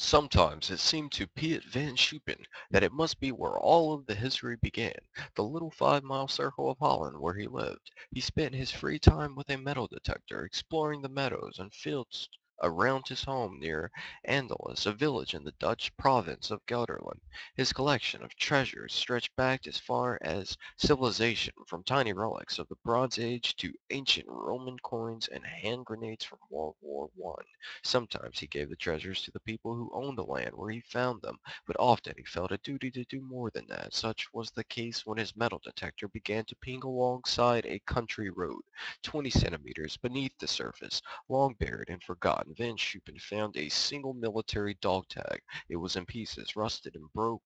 Sometimes it seemed to Piet van Schuppen that it must be where all of the history began, the little 5-mile circle of Holland where he lived. He spent his free time with a metal detector, exploring the meadows and fields around his home near Andelus, a village in the Dutch province of Gelderland. His collection of treasures stretched back as far as civilization, from tiny relics of the Bronze Age to ancient Roman coins and hand grenades from World War I. Sometimes he gave the treasures to the people who owned the land where he found them, but often he felt a duty to do more than that. Such was the case when his metal detector began to ping alongside a country road, 20 centimeters beneath the surface. Long buried and forgotten, Van Schuppen found a single military dog tag. It was in pieces, rusted and broke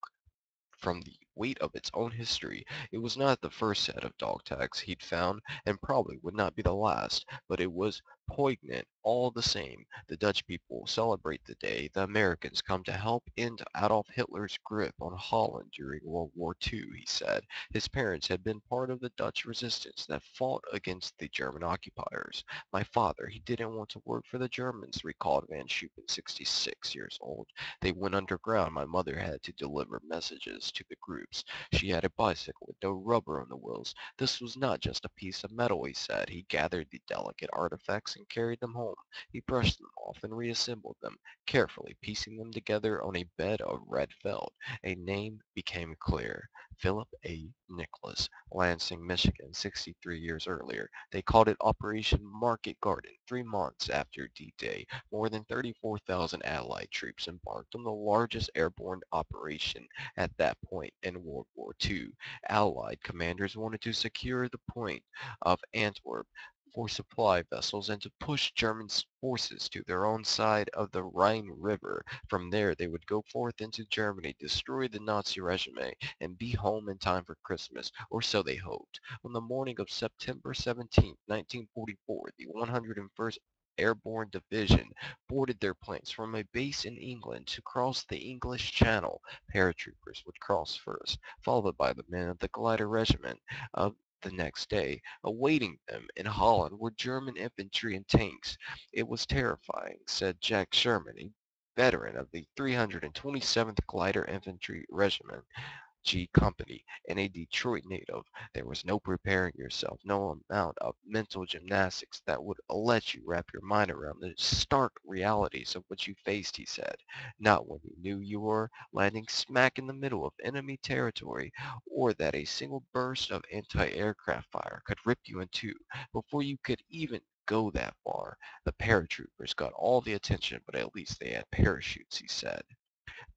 from the weight of its own history. It was not the first set of dog tags he'd found, and probably would not be the last, but it was poignant all the same. The Dutch people celebrate the day the Americans come to help end Adolf Hitler's grip on Holland during World War II, he said. His parents had been part of the Dutch resistance that fought against the German occupiers. My father, he didn't want to work for the Germans, recalled Van Schuppen, 66 years old. They went underground. My mother had to deliver messages to the groups. She had a bicycle with no rubber on the wheels. This was not just a piece of metal, he said. He gathered the delicate artifacts and carried them home. He brushed them off and reassembled them, carefully piecing them together on a bed of red felt. A name became clear. Philip A. Nicholas, Lansing, Michigan, 63 years earlier. They called it Operation Market Garden. 3 months after D-Day, more than 34,000 Allied troops embarked on the largest airborne operation at that point in World War II. Allied commanders wanted to secure the point of Antwerp for supply vessels and to push German forces to their own side of the Rhine River. From there, they would go forth into Germany, destroy the Nazi regime, and be home in time for Christmas, or so they hoped. On the morning of September 17, 1944, the 101st Airborne Division boarded their planes from a base in England to cross the English Channel. Paratroopers would cross first, followed by the men of the Glider Regiment. Of the next day, awaiting them in Holland were German infantry and tanks. It was terrifying, said Jack Sherman, a veteran of the 327th Glider Infantry Regiment. G Company, and a Detroit native. There was no preparing yourself, no amount of mental gymnastics that would let you wrap your mind around the stark realities of what you faced, he said. Not when you knew you were landing smack in the middle of enemy territory, or that a single burst of anti-aircraft fire could rip you in two before you could even go that far. The paratroopers got all the attention, but at least they had parachutes, he said.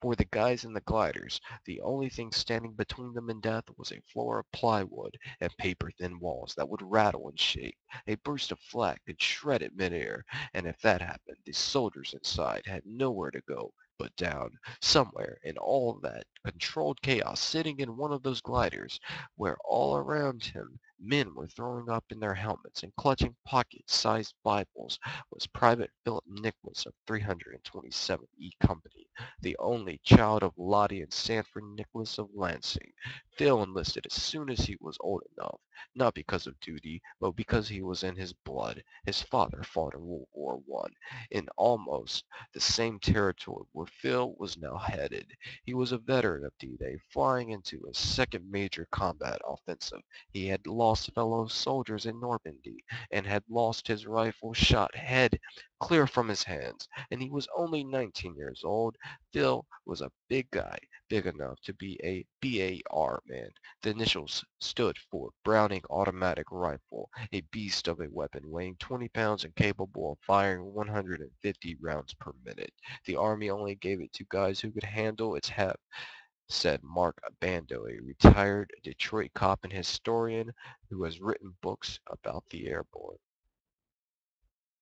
For the guys in the gliders, the only thing standing between them and death was a floor of plywood and paper-thin walls that would rattle and shake. A burst of flak could shred at midair, and if that happened, the soldiers inside had nowhere to go but down, somewhere in all that controlled chaos, sitting in one of those gliders, where all around him men were throwing up in their helmets and clutching pocket-sized Bibles, was Private Philip Nicholas of 327 E Company, the only child of Lottie and Sanford Nicholas of Lansing. Phil enlisted as soon as he was old enough, not because of duty, but because he was in his blood. His father fought in World War I, in almost the same territory where Phil was now headed. He was a veteran of D-Day, flying into his second major combat offensive. He had lost fellow soldiers in Normandy, and had lost his rifle shot head clear from his hands, and he was only 19 years old. Phil was a big guy, big enough to be a BAR man. The initials stood for Browning Automatic Rifle, a beast of a weapon weighing 20 pounds and capable of firing 150 rounds per minute. The Army only gave it to guys who could handle its heft, said Mark Bando, a retired Detroit cop and historian who has written books about the airborne.